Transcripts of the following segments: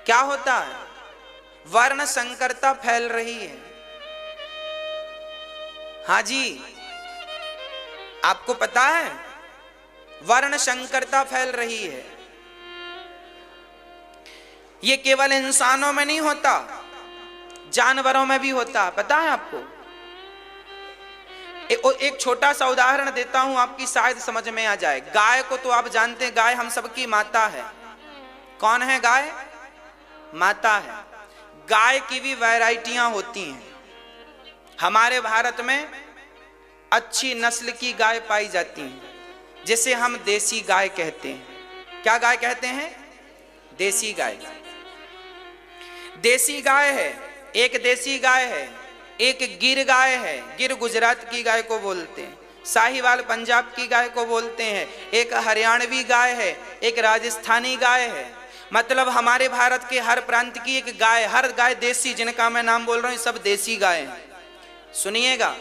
क्या होता है? वर्ण संकरता फैल रही है। हाँ जी, आपको पता है वर्ण संकरता फैल रही है। ये केवल इंसानों में नहीं होता, जानवरों में भी होता। पता है आपको? एक छोटा सा उदाहरण देता हूं, आपकी शायद समझ में आ जाए। गाय को तो आप जानते हैं, गाय हम सबकी माता है। कौन है गाय? माता है। गाय की भी वैरायटियां होती हैं। हमारे भारत में अच्छी नस्ल की गाय पाई जाती हैं, जिसे हम देसी गाय कहते हैं। क्या गाय कहते हैं? देसी गाय। देसी गाय है, एक देसी गाय है, एक गिर गाय है। गिर गुजरात की गाय को बोलते हैं, साहिवाल पंजाब की गाय को बोलते हैं, एक हरियाणवी गाय है, एक राजस्थानी गाय है। मतलब हमारे भारत के हर प्रांत की एक गाय, हर गाय देसी, जिनका मैं नाम बोल रहा हूं सब देसी गाय हैं। सुनिएगा,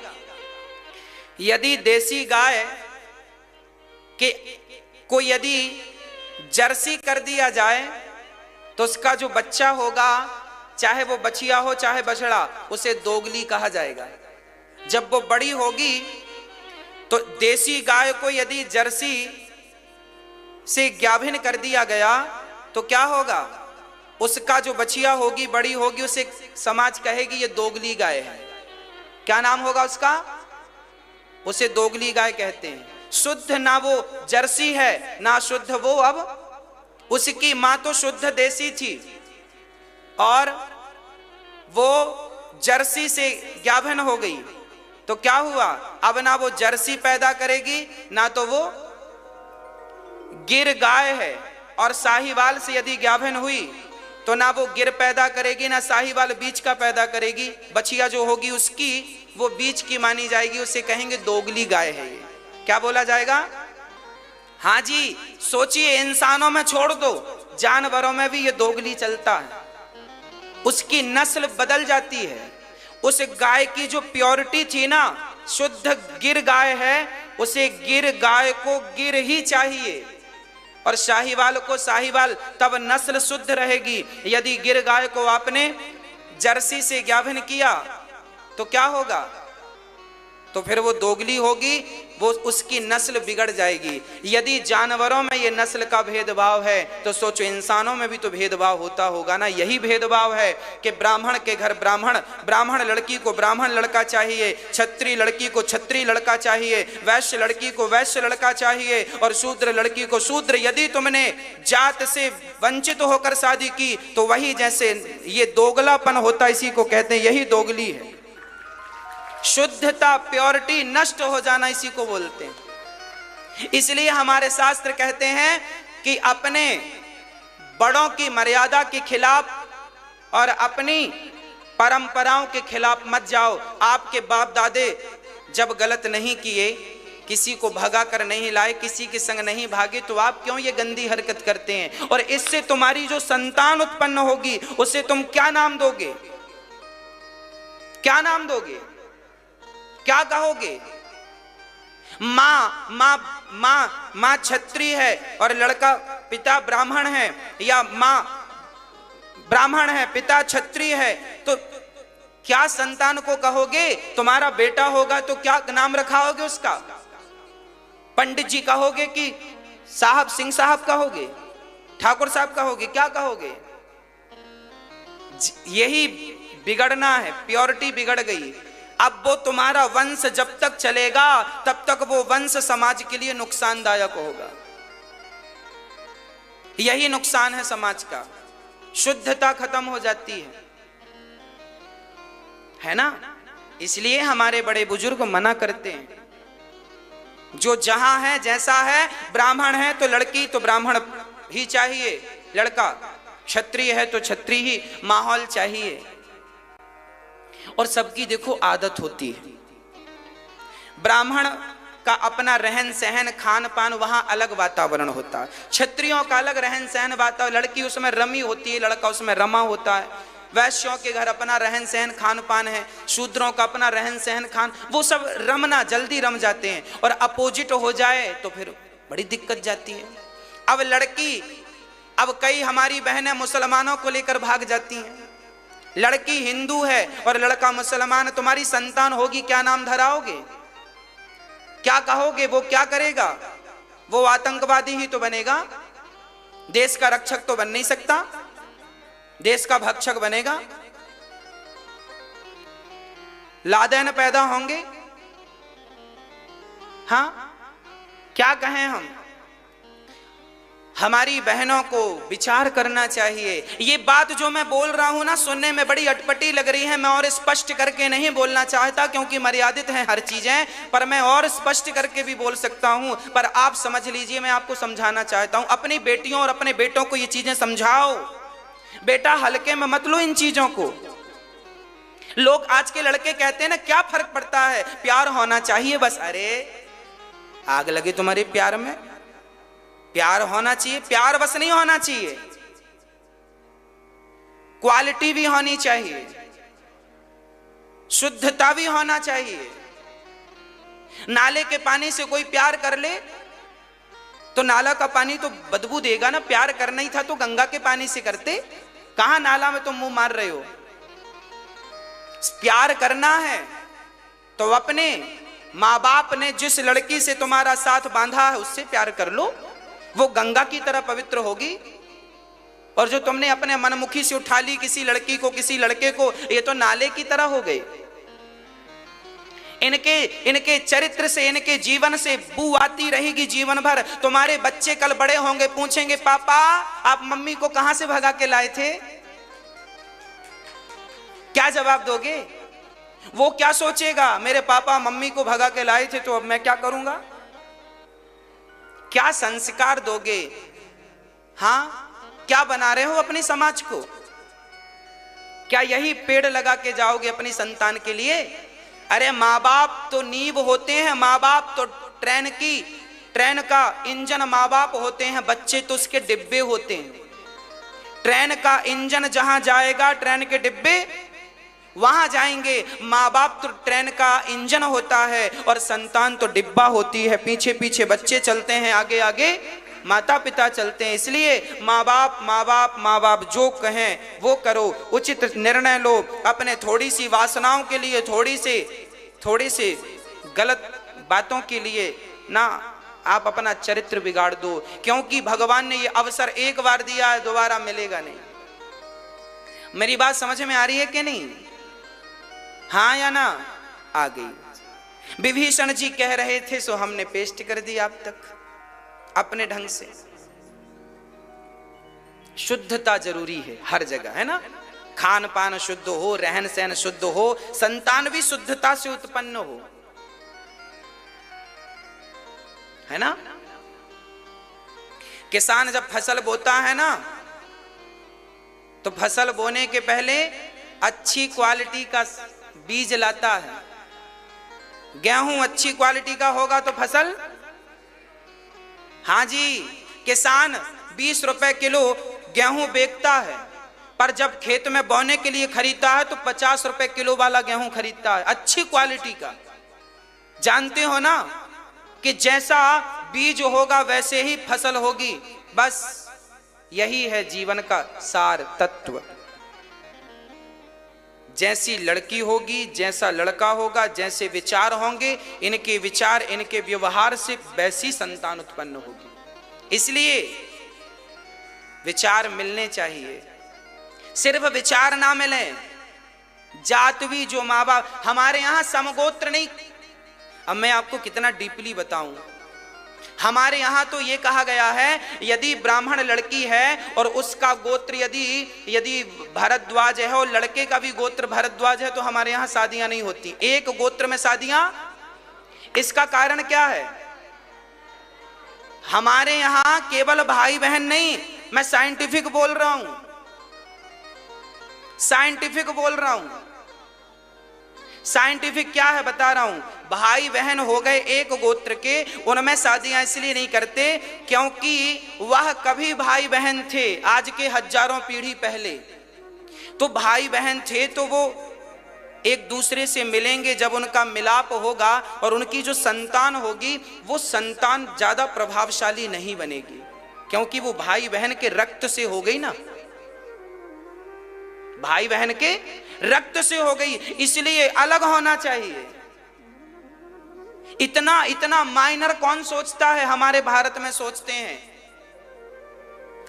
यदि देसी गाय के को यदि जर्सी कर दिया जाए तो उसका जो बच्चा होगा, चाहे वो बछिया हो चाहे बछड़ा, उसे दोगली कहा जाएगा। जब वो बड़ी होगी तो देसी गाय को यदि जर्सी से गाभिन कर दिया गया तो क्या होगा? उसका जो बछिया होगी, बड़ी होगी, उसे समाज कहेगी ये दोगली गाय है। क्या नाम होगा उसका? उसे दोगली गाय कहते हैं। शुद्ध ना वो जर्सी है ना शुद्ध वो। अब उसकी मां तो शुद्ध देसी थी और वो जर्सी से गाभिन हो गई, तो क्या हुआ? अब ना वो जर्सी पैदा करेगी ना तो वो गिर गाय है। और साहिवाल से यदि गाभिन हुई तो ना वो गिर पैदा करेगी ना साहिवाल बीच का पैदा करेगी। बछिया जो होगी उसकी वो बीच की मानी जाएगी, उसे कहेंगे दोगली गाय है ये। क्या बोला जाएगा? हाँ जी, सोचिए, इंसानों में छोड़ दो, जानवरों में भी ये दोगली चलता है। उसकी नस्ल बदल जाती है। उस गाय की जो प्योरिटी थी ना, शुद्ध गिर गाय है, उसे गिर गाय को गिर ही चाहिए और साहिवाल को साहिवाल, तब नस्ल शुद्ध रहेगी। यदि गिर गाय को आपने जर्सी से गाभिन किया तो क्या होगा? तो फिर वो दोगली होगी, वो उसकी नस्ल बिगड़ जाएगी। यदि जानवरों में ये नस्ल का भेदभाव है तो सोचो इंसानों में भी तो भेदभाव होता होगा ना। यही भेदभाव है कि ब्राह्मण के घर ब्राह्मण लड़की को ब्राह्मण लड़का चाहिए, क्षत्रिय लड़की को क्षत्रिय लड़का चाहिए, वैश्य लड़की को वैश्य लड़का चाहिए और शूद्र लड़की को शूद्र। यदि तुमने जात से वंचित होकर शादी की तो वही जैसे ये दोगलापन होता, इसी को कहते हैं, यही दोगली है। शुद्धता, प्योरिटी नष्ट हो जाना, इसी को बोलते हैं। इसलिए हमारे शास्त्र कहते हैं कि अपने बड़ों की मर्यादा के खिलाफ और अपनी परंपराओं के खिलाफ मत जाओ। आपके बाप दादे जब गलत नहीं किए, किसी को भगा कर नहीं लाए, किसी के संग नहीं भागे, तो आप क्यों ये गंदी हरकत करते हैं? और इससे तुम्हारी जो संतान उत्पन्न होगी उसे तुम क्या नाम दोगे? क्या नाम दोगे? क्या कहोगे? माँ क्षत्रिय है और लड़का पिता ब्राह्मण है, या माँ ब्राह्मण है पिता क्षत्रिय है, तो क्या संतान को कहोगे? तुम्हारा बेटा होगा तो क्या नाम रखाओगे उसका? पंडित जी कहोगे कि साहब, सिंह साहब कहोगे, ठाकुर साहब कहोगे, क्या कहोगे? यही बिगड़ना है, प्योरिटी बिगड़ गई। अब वो तुम्हारा वंश जब तक चलेगा तब तक वो वंश समाज के लिए नुकसानदायक होगा। यही नुकसान है समाज का, शुद्धता खत्म हो जाती है ना। इसलिए हमारे बड़े बुजुर्ग मना करते हैं, जो जहां है जैसा है, ब्राह्मण है तो लड़की तो ब्राह्मण ही चाहिए, लड़का क्षत्रिय है तो क्षत्रिय ही माहौल चाहिए। और सबकी देखो आदत होती है। ब्राह्मण का अपना रहन सहन, खान पान, वहां अलग वातावरण होता है। क्षत्रियों का अलग रहन सहन वातावरण, लड़की उसमें रमी होती है, लड़का उसमें रमा होता है। वैश्यों के घर अपना रहन सहन खान पान है, शूद्रों का अपना रहन सहन खान, वो सब रमना, जल्दी रम जाते हैं। और अपोजिट हो जाए तो फिर बड़ी दिक्कत जाती है। अब लड़की अब कई हमारी बहनें मुसलमानों को लेकर भाग जाती हैं। लड़की हिंदू है और लड़का मुसलमान, तुम्हारी संतान होगी, क्या नाम धराओगे, क्या कहोगे, वो क्या करेगा? वो आतंकवादी ही तो बनेगा, देश का रक्षक तो बन नहीं सकता, देश का भक्षक बनेगा। लादेन पैदा होंगे। हाँ, क्या कहें हम? हमारी बहनों को विचार करना चाहिए। ये बात जो मैं बोल रहा हूं ना, सुनने में बड़ी अटपटी लग रही है, मैं और स्पष्ट करके नहीं बोलना चाहता क्योंकि मर्यादित है हर चीजें, पर मैं और स्पष्ट करके भी बोल सकता हूं। पर आप समझ लीजिए, मैं आपको समझाना चाहता हूं। अपनी बेटियों और अपने बेटों को ये चीजें समझाओ। बेटा हल्के में मत लो इन चीजों को। लोग आज के लड़के कहते हैं ना, क्या फर्क पड़ता है, प्यार होना चाहिए बस। अरे आग लगे तुम्हारे प्यार में, प्यार होना चाहिए, प्यार बस नहीं होना चाहिए, क्वालिटी भी होनी चाहिए, शुद्धता भी होना चाहिए। नाले के पानी से कोई प्यार कर ले तो नाला का पानी तो बदबू देगा ना। प्यार करना ही था तो गंगा के पानी से करते, कहां नाला में तुम मुंह मार रहे हो? प्यार करना है तो अपने माँ बाप ने जिस लड़की से तुम्हारा साथ बांधा है उससे प्यार कर लो, वो गंगा की तरह पवित्र होगी। और जो तुमने अपने मनमुखी से उठा ली किसी लड़की को, किसी लड़के को, ये तो नाले की तरह हो गए। इनके चरित्र से, इनके जीवन से बू आती रहेगी जीवन भर। तुम्हारे बच्चे कल बड़े होंगे, पूछेंगे पापा आप मम्मी को कहां से भगा के लाए थे? क्या जवाब दोगे? वो क्या सोचेगा, मेरे पापा मम्मी को भगा के लाए थे तो अब मैं क्या करूंगा? क्या संस्कार दोगे? हां, क्या बना रहे हो अपने समाज को? क्या यही पेड़ लगा के जाओगे अपनी संतान के लिए? अरे माँ बाप तो नींव होते हैं, माँ बाप तो ट्रेन का इंजन माँ बाप होते हैं, बच्चे तो उसके डिब्बे होते हैं। ट्रेन का इंजन जहां जाएगा, ट्रेन के डिब्बे वहां जाएंगे। माँ बाप तो ट्रेन का इंजन होता है और संतान तो डिब्बा होती है। पीछे पीछे बच्चे चलते हैं, आगे आगे माता पिता चलते हैं। इसलिए माँ बाप जो कहें वो करो, उचित निर्णय लो। अपने थोड़ी सी वासनाओं के लिए, थोड़ी सी गलत बातों के लिए ना आप अपना चरित्र बिगाड़ दो, क्योंकि भगवान ने ये अवसर एक बार दिया है, दोबारा मिलेगा नहीं। मेरी बात समझ में आ रही है कि नहीं? हाँ या ना? आ गई। विभीषण जी कह रहे थे सो हमने पेस्ट कर दी आप तक अपने ढंग से। शुद्धता जरूरी है हर जगह, है ना? खान पान शुद्ध हो, रहन सहन शुद्ध हो, संतान भी शुद्धता से उत्पन्न हो, है ना? किसान जब फसल बोता है ना, तो फसल बोने के पहले अच्छी क्वालिटी का बीज लाता है। गेहूं अच्छी क्वालिटी का होगा तो फसल, हाँ जी, किसान 20 रुपए किलो गेहूं बेचता है, पर जब खेत में बोने के लिए खरीदता है तो 50 रुपए किलो वाला गेहूं खरीदता है, अच्छी क्वालिटी का। जानते हो ना कि जैसा बीज होगा वैसे ही फसल होगी। बस यही है जीवन का सार तत्व। जैसी लड़की होगी, जैसा लड़का होगा, जैसे विचार होंगे, इनके विचार, इनके व्यवहार से वैसी संतान उत्पन्न होगी। इसलिए विचार मिलने चाहिए। सिर्फ विचार ना मिले, जात भी, जो माँ बाप हमारे यहाँ समगोत्र नहीं। अब मैं आपको कितना डीपली बताऊं, हमारे यहाँ तो ये कहा गया है यदि ब्राह्मण लड़की है और उसका गोत्र यदि भरद्वाज है और लड़के का भी गोत्र भरद्वाज है तो हमारे यहाँ शादियां नहीं होती, एक गोत्र में शादियां। इसका कारण क्या है? हमारे यहाँ केवल भाई बहन नहीं, मैं साइंटिफिक बोल रहा हूं, साइंटिफिक बोल रहा हूं। साइंटिफिक क्या है बता रहा हूं। भाई बहन हो गए एक गोत्र के, उनमें शादियां इसलिए नहीं करते क्योंकि वह कभी भाई बहन थे, आज के हजारों पीढ़ी पहले तो भाई बहन थे, तो वो एक दूसरे से मिलेंगे। जब उनका मिलाप होगा और उनकी जो संतान होगी वो संतान ज्यादा प्रभावशाली नहीं बनेगी, क्योंकि वो भाई बहन के रक्त से हो गई ना, भाई बहन के रक्त से हो गई, इसलिए अलग होना चाहिए। इतना इतना माइनर कौन सोचता है? हमारे भारत में सोचते हैं।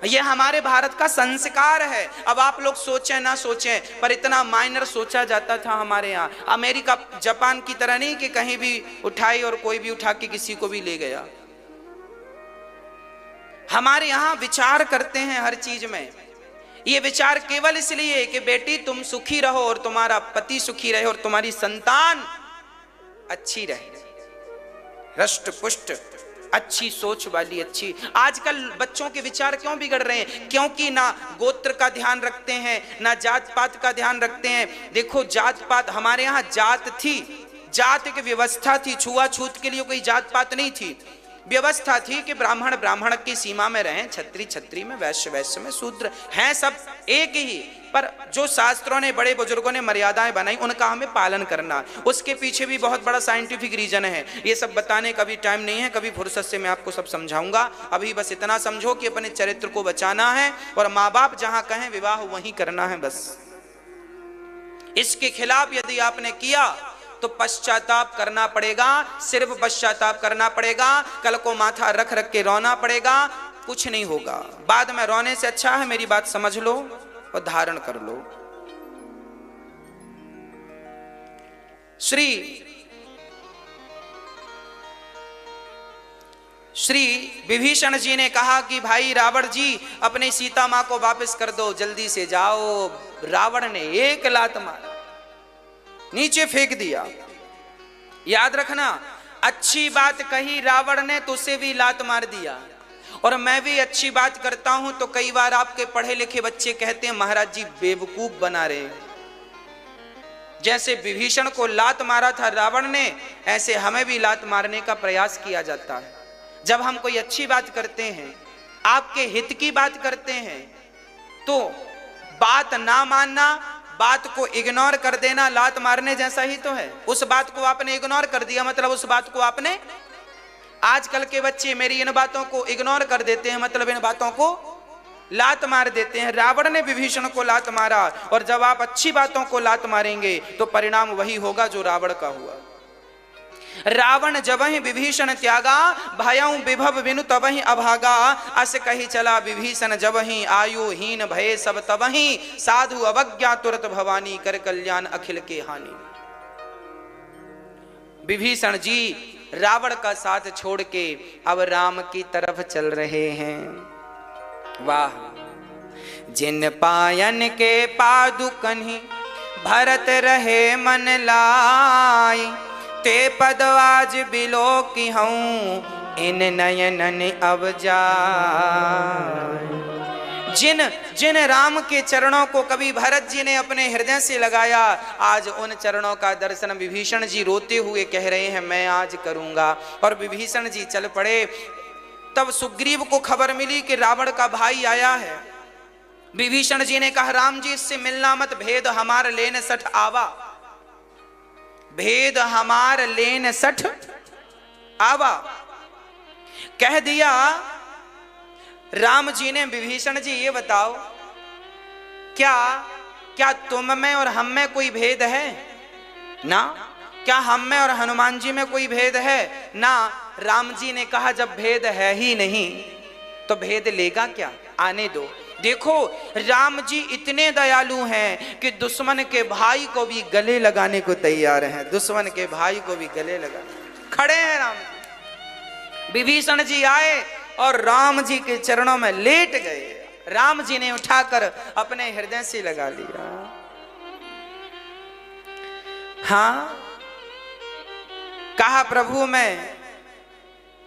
ये हमारे भारत का संस्कार है। अब आप लोग सोचें ना सोचें, पर इतना माइनर सोचा जाता था हमारे यहाँ। अमेरिका जापान की तरह नहीं कि कहीं भी उठाई और कोई भी उठा के किसी को भी ले गया। हमारे यहाँ विचार करते हैं हर चीज में। ये विचार केवल इसलिए कि बेटी तुम सुखी रहो और तुम्हारा पति सुखी रहे और तुम्हारी संतान अच्छी रहे, हृष्ट पुष्ट, अच्छी सोच वाली। अच्छी आजकल बच्चों के विचार क्यों बिगड़ रहे हैं? क्योंकि ना गोत्र का ध्यान रखते हैं, ना जात पात का ध्यान रखते हैं। देखो जात पात, हमारे यहाँ जात थी, जात की व्यवस्था थी, छुआछूत के लिए कोई जात पात नहीं थी। व्यवस्था थी कि ब्राह्मण ब्राह्मण की सीमा में रहें, क्षत्रिय क्षत्रिय में, वैश्य वैश्य में, शूद्र हैं सब एक ही। पर जो शास्त्रों ने, बड़े बुजुर्गों ने मर्यादाएं बनाई, उनका हमें पालन करना। उसके पीछे भी बहुत बड़ा साइंटिफिक रीजन है। ये सब बताने का भी टाइम नहीं है, कभी फुर्सत से मैं आपको सब समझाऊंगा। अभी बस इतना समझो कि अपने चरित्र को बचाना है और माँ बाप जहां कहें विवाह वहीं करना है बस। इसके खिलाफ यदि आपने किया तो पश्चाताप करना पड़ेगा, सिर्फ पश्चाताप करना पड़ेगा। कल को माथा रख रख के रोना पड़ेगा, कुछ नहीं होगा। बाद में रोने से अच्छा है मेरी बात समझ लो और धारण कर लो। श्री विभीषण जी ने कहा कि भाई रावण जी, अपनी सीता मां को वापस कर दो, जल्दी से जाओ। रावण ने एक लात मारा, नीचे फेंक दिया। याद रखना, अच्छी बात कही रावण ने तो उसे भी लात मार दिया। और मैं भी अच्छी बात करता हूं तो कई बार आपके पढ़े लिखे बच्चे कहते हैं महाराज जी बेवकूफ बना रहे। जैसे विभीषण को लात मारा था रावण ने, ऐसे हमें भी लात मारने का प्रयास किया जाता है। जब हम कोई अच्छी बात करते हैं, आपके हित की बात करते हैं, तो बात ना मानना, बात को इग्नोर कर देना लात मारने जैसा ही तो है। उस बात को आपने इग्नोर कर दिया, मतलब उस बात को आपने, आजकल के बच्चे मेरी इन बातों को इग्नोर कर देते हैं, मतलब इन बातों को लात मार देते हैं। रावण ने विभीषण को लात मारा, और जब आप अच्छी बातों को लात मारेंगे तो परिणाम वही होगा जो रावण का हुआ। रावण जबहि विभीषण त्यागा, भयउ विभव बिनु तबहि अभागा। अस कही चला विभीषण जबहि, आयु हीन भय सब तबहि। साधु अवज्ञा तुरत भवानी, कर कल्याण अखिल के हानि। विभीषण जी रावण का साथ छोड़ के अब राम की तरफ चल रहे हैं। वाह! जिन पायन के पादुकन्हि भरत रहे मन लाई, ते पदवाज बिलो की हूँ इन नयनन अब जाए। जिन राम के चरणों को कभी भरत जी ने अपने हृदय से लगाया, आज उन चरणों का दर्शन विभीषण जी रोते हुए कह रहे हैं मैं आज करूंगा। और विभीषण जी चल पड़े। तब सुग्रीव को खबर मिली कि रावण का भाई आया है। विभीषण जी ने कहा राम जी इससे मिलना मत, भेद हमार लेन सठ आवा, भेद हमार लेन सठ आवा कह दिया। राम जी ने विभीषण जी ये बताओ, क्या तुम में और हम में कोई भेद है ना? क्या हम में और हनुमान जी में कोई भेद है ना? राम जी ने कहा जब भेद है ही नहीं तो भेद लेगा क्या, आने दो। देखो राम जी इतने दयालु हैं कि दुश्मन के भाई को भी गले लगाने को तैयार हैं। दुश्मन के भाई को भी गले लगाने खड़े हैं राम जी। विभीषण जी आए और राम जी के चरणों में लेट गए। राम जी ने उठाकर अपने हृदय से लगा लिया। हाँ, कहा प्रभु मैं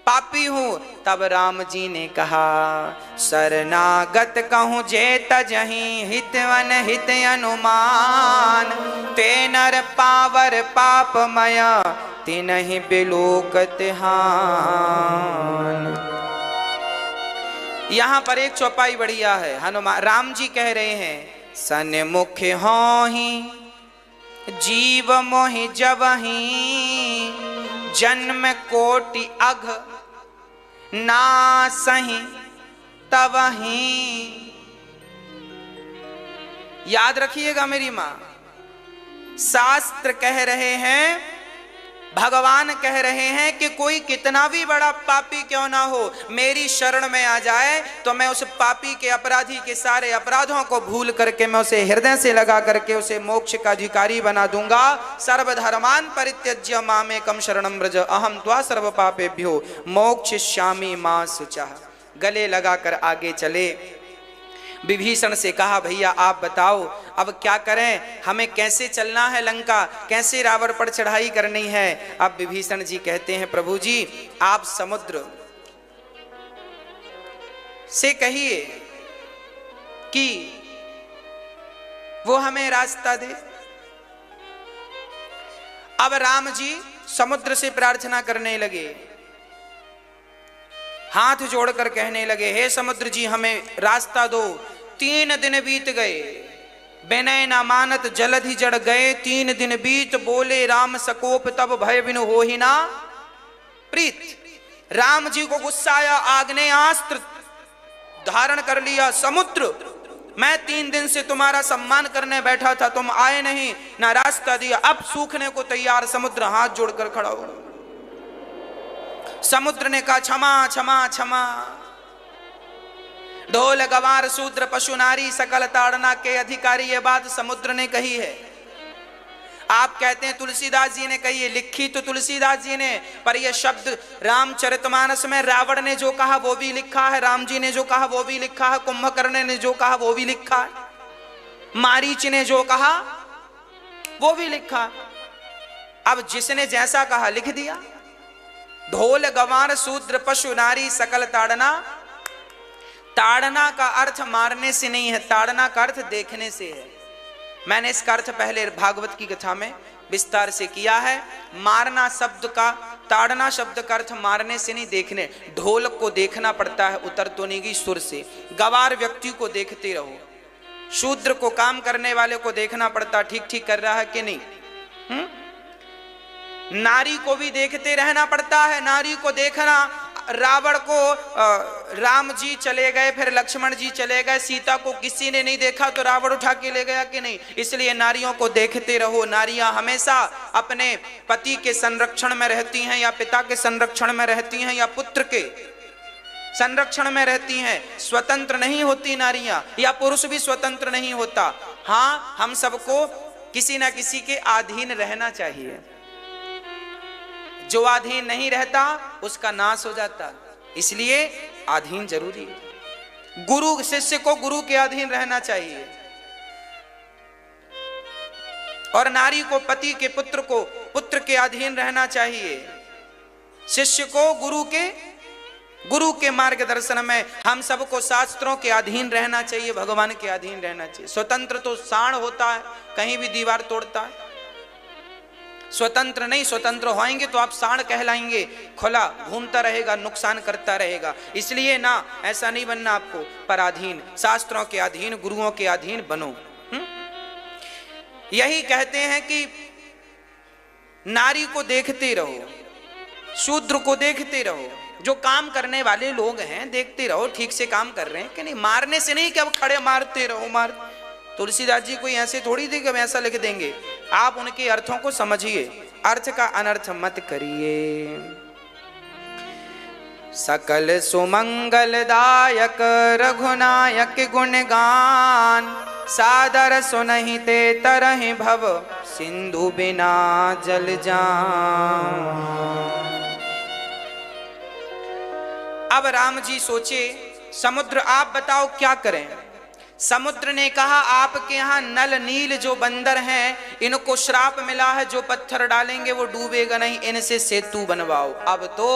पापी हूं। तब राम जी ने कहा शरणागत कहूं जे तजहि, हितवन हित अनुमान। ते नर पावर पापमय, तिनहि बिलोकत हान। यहां पर एक चौपाई बढ़िया है। हनुमान राम जी कह रहे हैं सन्मुख होहि जीव मोहि जबहि, जन्म कोटि अघ नासहि तवहीं। याद रखिएगा मेरी मां, शास्त्र कह रहे हैं, भगवान कह रहे हैं कि कोई कितना भी बड़ा पापी क्यों ना हो, मेरी शरण में आ जाए तो मैं उस पापी के, अपराधी के सारे अपराधों को भूल करके मैं उसे हृदय से लगा करके उसे मोक्ष का अधिकारी बना दूंगा। सर्वधर्मान परित्यज्य मामेकं शरणं व्रज अहम त्वा सर्व पापेभ्यो मोक्षयिष्यामि मा शुचः। गले लगाकर आगे चले। विभीषण से कहा, भैया आप बताओ अब क्या करें, हमें कैसे चलना है लंका, कैसे रावण पर चढ़ाई करनी है। अब विभीषण जी कहते हैं, प्रभु जी आप समुद्र से कहिए कि वो हमें रास्ता दे। अब राम जी समुद्र से प्रार्थना करने लगे, हाथ जोड़कर कहने लगे, हे समुद्र जी हमें रास्ता दो। 3 दिन बीत गए, विनय न मानत जलधि जड़ गए। 3 दिन बीत बोले राम सकोप, तब भय बिनु होहि ना प्रीत। राम जी को गुस्सा आया, आग्नेयास्त्र धारण कर लिया। समुद्र, मैं 3 दिन से तुम्हारा सम्मान करने बैठा था, तुम आए नहीं, ना रास्ता दिया, अब सूखने को तैयार। समुद्र हाथ जोड़कर खड़ा हो। समुद्र ने कहा, क्षमा क्षमा क्षमा। ढोल गवार शूद्र पशु नारी सकल ताड़ना के अधिकारी, ये बात समुद्र ने कही है। आप कहते हैं तुलसीदास जी ने कही है, लिखी तो तुलसीदास जी ने, पर यह शब्द रामचरितमानस में रावण ने जो कहा वो भी लिखा है, राम जी ने जो कहा वो भी लिखा है, कुंभकर्ण ने जो कहा वो भी लिखा है, मारीच ने जो कहा वो भी लिखा। अब जिसने जैसा कहा लिख दिया। ढोल गवार शूद्र पशु नारी सकल ताड़ना। ताड़ना का अर्थ मारने से नहीं है, ताड़ना का अर्थ देखने से है। मैंने इसका अर्थ पहले भागवत की कथा में विस्तार से किया है। मारना शब्द का, ताड़ना शब्द का अर्थ मारने से नहीं, देखने। ढोलक को देखना पड़ता है, उतर तो नहीं गई सुर से। गवार व्यक्ति को देखते रहो, शूद्र को, काम करने वाले को देखना पड़ता, ठीक ठीक कर रहा है कि नहीं। नारी को भी देखते रहना पड़ता है, नारी को देखना। रावण को राम जी चले गए, फिर लक्ष्मण जी चले गए, सीता को किसी ने नहीं देखा तो रावण उठा के ले गया कि नहीं। इसलिए नारियों को देखते रहो। नारियां हमेशा अपने पति के संरक्षण में रहती हैं, या पिता के संरक्षण में रहती हैं, या पुत्र के संरक्षण में रहती हैं। स्वतंत्र नहीं होती नारियां, या पुरुष भी स्वतंत्र नहीं होता। हाँ, हम सबको किसी ना किसी के अधीन रहना चाहिए। जो अधीन नहीं रहता उसका नाश हो जाता, इसलिए अधीन जरूरी है। गुरु शिष्य को गुरु के अधीन रहना चाहिए, और नारी को पति के, पुत्र को पुत्र के अधीन रहना चाहिए। शिष्य को गुरु के मार्गदर्शन में, हम सबको शास्त्रों के अधीन रहना चाहिए, भगवान के अधीन रहना चाहिए। स्वतंत्र तो सांड होता है, कहीं भी दीवार तोड़ता है। स्वतंत्र नहीं, स्वतंत्र होएंगे तो आप सांड कहलाएंगे, खुला घूमता रहेगा, नुकसान करता रहेगा। इसलिए ना, ऐसा नहीं बनना आपको, पराधीन, शास्त्रों के अधीन, गुरुओं के अधीन बनो। यही कहते हैं कि नारी को देखते रहो, शूद्र को देखते रहो। जो काम करने वाले लोग हैं देखते रहो, ठीक से काम कर रहे हैं कि नहीं। मारने से नहीं कि अब खड़े मारते रहो, मार। तुलसीदास जी कोई ऐसे थोड़ी थे कि हम ऐसा लिख देंगे। आप उनके अर्थों को समझिए, अर्थ का अनर्थ मत करिए। सकल सुमंगलदायक रघुनायक गुणगान, सादर सुनहि ते तरहि भव सिंधु बिना जल जान। अब राम जी सोचे, समुद्र आप बताओ क्या करें। समुद्र ने कहा, आपके यहाँ नल नील जो बंदर हैं, इनको श्राप मिला है, जो पत्थर डालेंगे वो डूबेगा नहीं, इनसे सेतु बनवाओ। अब तो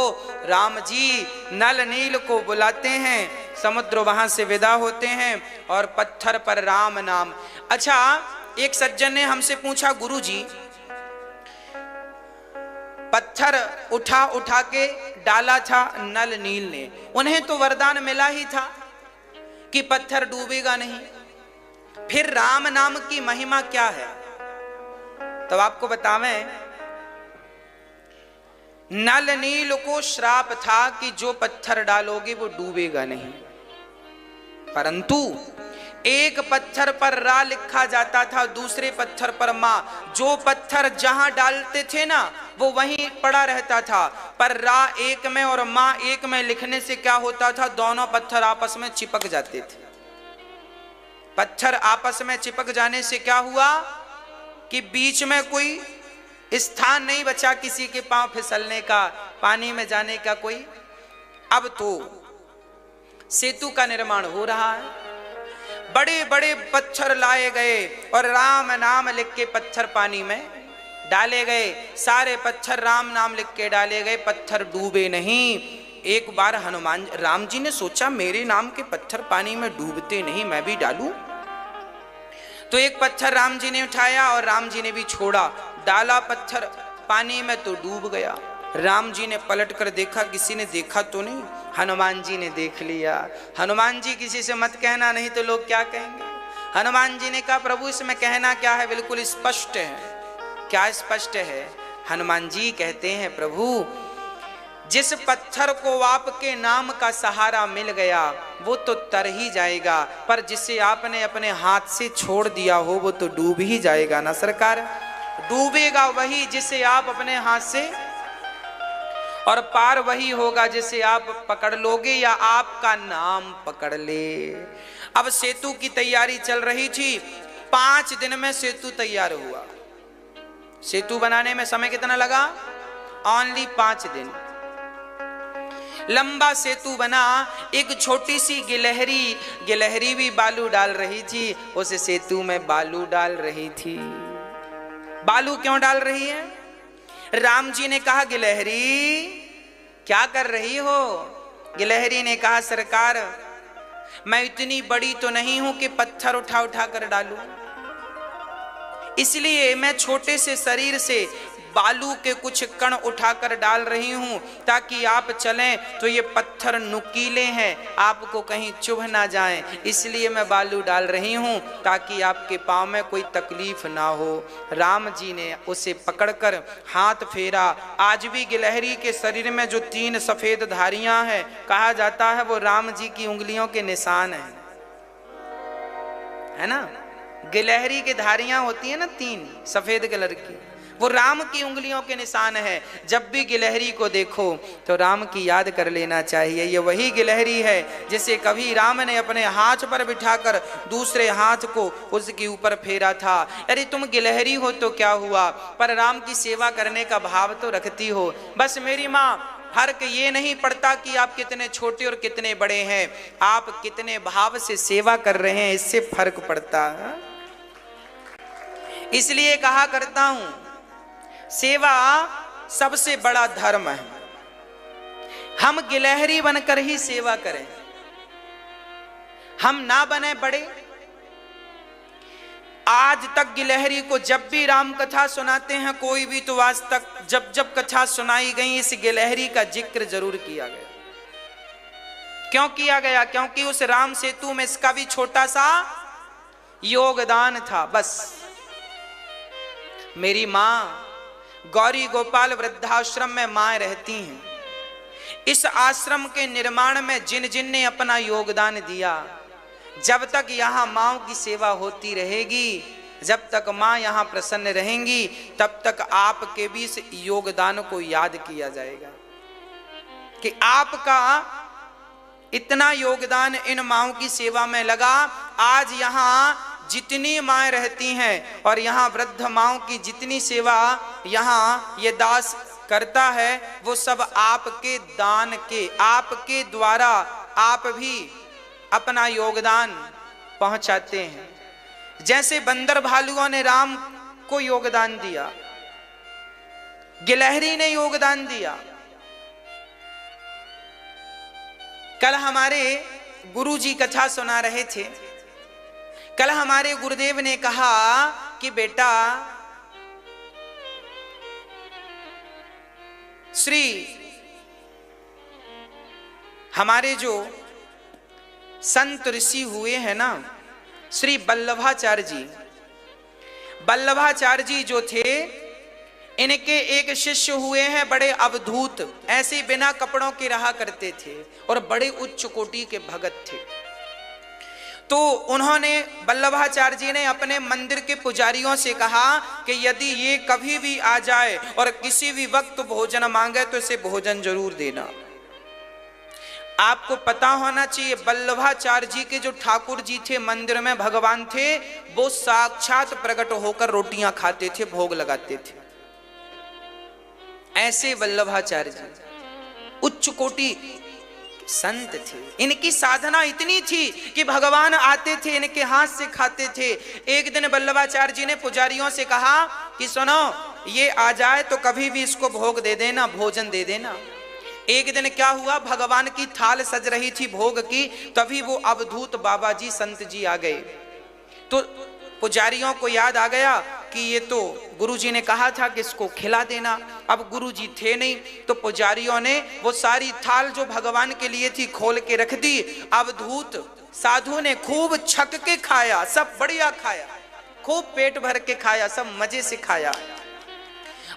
राम जी नल नील को बुलाते हैं, समुद्र वहां से विदा होते हैं, और पत्थर पर राम नाम। अच्छा, एक सज्जन ने हमसे पूछा, गुरु जी पत्थर उठा उठा के डाला था नल नील ने, उन्हें तो वरदान मिला ही था कि पत्थर डूबेगा नहीं, फिर राम नाम की महिमा क्या है? तो आपको बतावें, नल नील को श्राप था कि जो पत्थर डालोगे वो डूबेगा नहीं। परंतु एक पत्थर पर रा लिखा जाता था, दूसरे पत्थर पर माँ। जो पत्थर जहां डालते थे ना वो वहीं पड़ा रहता था, पर रा एक में और माँ एक में लिखने से क्या होता था, दोनों पत्थर आपस में चिपक जाते थे। पत्थर आपस में चिपक जाने से क्या हुआ कि बीच में कोई स्थान नहीं बचा किसी के पांव फिसलने का, पानी में जाने का कोई। अब तो सेतु का निर्माण हो रहा है, बड़े बड़े पत्थर लाए गए और राम नाम लिख के पत्थर पानी में डाले गए। सारे पत्थर राम नाम लिख के डाले गए, पत्थर डूबे नहीं। एक बार हनुमान राम जी ने सोचा मेरे नाम के पत्थर पानी में डूबते नहीं, मैं भी डालूं। तो एक पत्थर राम जी ने उठाया और राम जी ने भी छोड़ा, डाला पत्थर पानी में तो डूब गया। राम जी ने पलट कर देखा, किसी ने देखा तो नहीं। हनुमान जी ने देख लिया। हनुमान जी किसी से मत कहना, नहीं तो लोग क्या कहेंगे। हनुमान जी ने कहा प्रभु इसमें कहना क्या है, बिल्कुल स्पष्ट है। क्या स्पष्ट है? हनुमान जी कहते हैं प्रभु जिस पत्थर को आपके नाम का सहारा मिल गया वो तो तर ही जाएगा, पर जिसे आपने अपने हाथ से छोड़ दिया हो वो तो डूब ही जाएगा ना सरकार। डूबेगा वही जिसे आप अपने हाथ से, और पार वही होगा जिसे आप पकड़ लोगे या आपका नाम पकड़ ले। अब सेतु की तैयारी चल रही थी, 5 दिन में सेतु तैयार हुआ। सेतु बनाने में समय कितना लगा? ओनली 5 दिन। लंबा सेतु बना। एक छोटी सी गिलहरी भी बालू डाल रही थी, उस सेतु में बालू डाल रही थी। बालू क्यों डाल रही है? राम जी ने कहा गिलहरी क्या कर रही हो? गिलहरी ने कहा सरकार मैं इतनी बड़ी तो नहीं हूं कि पत्थर उठा उठा कर डालूं, इसलिए मैं छोटे से शरीर से बालू के कुछ कण उठाकर डाल रही हूं ताकि आप चलें तो ये पत्थर नुकीले हैं, आपको कहीं चुभ ना जाएं, इसलिए मैं बालू डाल रही हूं ताकि आपके पांव में कोई तकलीफ ना हो। राम जी ने उसे पकड़कर हाथ फेरा। आज भी गिलहरी के शरीर में जो 3 सफेद धारियां हैं, कहा जाता है वो राम जी की उंगलियों के निशान है ना। गिलहरी की धारियां होती है ना 3 सफेद कलर की, वो राम की उंगलियों के निशान है। जब भी गिलहरी को देखो तो राम की याद कर लेना चाहिए। ये वही गिलहरी है जिसे कभी राम ने अपने हाथ पर बिठाकर दूसरे हाथ को उसके ऊपर फेरा था। अरे तुम गिलहरी हो तो क्या हुआ, पर राम की सेवा करने का भाव तो रखती हो। बस मेरी माँ फर्क ये नहीं पड़ता कि आप कितने छोटे और कितने बड़े हैं, आप कितने भाव से सेवा कर रहे हैं इससे फर्क पड़ता है। इसलिए कहा करता हूं सेवा सबसे बड़ा धर्म है। हम गिलहरी बनकर ही सेवा करें, हम ना बने बड़े। आज तक गिलहरी को जब भी राम कथा सुनाते हैं कोई भी, तो आज तक जब जब कथा सुनाई गई इस गिलहरी का जिक्र जरूर किया गया। क्यों किया गया? क्योंकि उस राम सेतु में इसका भी छोटा सा योगदान था। बस मेरी मां गौरी गोपाल वृद्धाश्रम में मां रहती हैं। इस आश्रम के निर्माण में जिन जिन ने अपना योगदान दिया, जब तक यहाँ माँओं की सेवा होती रहेगी, जब तक माँ यहाँ प्रसन्न रहेंगी, तब तक आपके भी इस योगदान को याद किया जाएगा कि आपका इतना योगदान इन माँओं की सेवा में लगा। आज यहाँ जितनी माएँ रहती हैं और यहाँ वृद्ध माँओं की जितनी सेवा यहाँ ये दास करता है, वो सब आपके दान के, आपके द्वारा आप भी अपना योगदान पहुंचाते हैं। जैसे बंदर भालुओं ने राम को योगदान दिया, गिलहरी ने योगदान दिया। कल हमारे गुरुजी कथा सुना रहे थे। कल हमारे गुरुदेव ने कहा कि बेटा श्री हमारे जो संत ऋषि हुए हैं ना, श्री वल्लभाचार्य जी, वल्लभाचार्य जी जो थे, इनके एक शिष्य हुए हैं बड़े अवधूत, ऐसे बिना कपड़ों के रहा करते थे और बड़े उच्च कोटि के भगत थे। तो उन्होंने वल्लभाचार्य जी ने अपने मंदिर के पुजारियों से कहा कि यदि ये कभी भी आ जाए और किसी भी वक्त भोजन मांगे तो इसे भोजन जरूर देना। आपको पता होना चाहिए वल्लभाचार्य जी के जो ठाकुर जी थे, मंदिर में भगवान थे, वो साक्षात प्रकट होकर रोटियां खाते थे, भोग लगाते थे। ऐसे वल्लभाचार्य जी उच्च कोटि संत थे। इनकी साधना इतनी थी कि भगवान आते थे, इनके हाथ से खाते थे। एक दिन वल्लभाचार्य जी ने पुजारियों से कहा कि सुनो, ये आ जाए तो कभी भी इसको भोग दे देना, भोजन दे देना। एक दिन क्या हुआ, भगवान की थाल सज रही थी भोग की, तभी वो अवधूत बाबा जी संत जी आ गए। तो पुजारियों को याद आ गया कि ये तो गुरुजी ने कहा था कि इसको खिला देना। अब गुरुजी थे नहीं, तो पुजारियों ने वो सारी थाल जो भगवान के लिए थी खोल के रख दी। अवधूत साधु ने खूब छक के खाया, सब बढ़िया खाया, खूब पेट भर के खाया, सब मजे से खाया।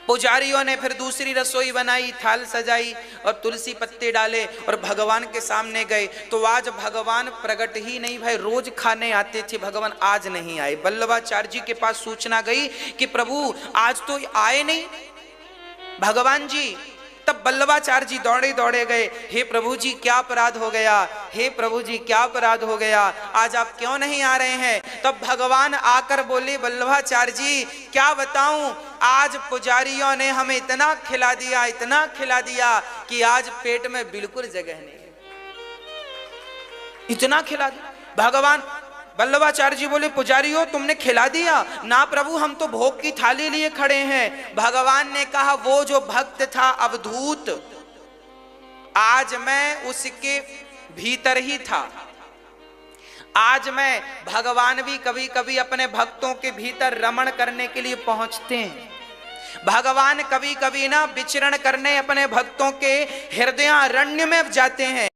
पुजारियों ने फिर दूसरी रसोई बनाई, थाल सजाई और तुलसी पत्ते डाले और भगवान के सामने गए। तो आज भगवान प्रकट ही नहीं, भाई रोज खाने आते थे, भगवान आज नहीं आए। वल्लभाचार्य जी के पास सूचना गई कि प्रभु आज तो आए नहीं भगवान जी। तब वल्लभाचार्य जी दौड़े दौड़े गए, हे प्रभु जी क्या अपराध हो गया, हे प्रभु जी क्या अपराध हो गया, आज आप क्यों नहीं आ रहे हैं। तब भगवान आकर बोले, वल्लभाचार्य जी क्या बताऊं, आज पुजारियों ने हमें इतना खिला दिया, इतना खिला दिया कि आज पेट में बिल्कुल जगह नहीं है, इतना खिला दिया। भगवान वल्लभाचार्य जी बोले, पुजारियों तुमने खिला दिया ना प्रभु, हम तो भोग की थाली लिए खड़े हैं। भगवान ने कहा, वो जो भक्त था अवधूत, आज मैं उसके भीतर ही था। आज मैं, भगवान भी कभी कभी अपने भक्तों के भीतर रमण करने के लिए पहुंचते हैं। भगवान कभी कभी ना विचरण करने अपने भक्तों के हृदयारण्य में जाते हैं।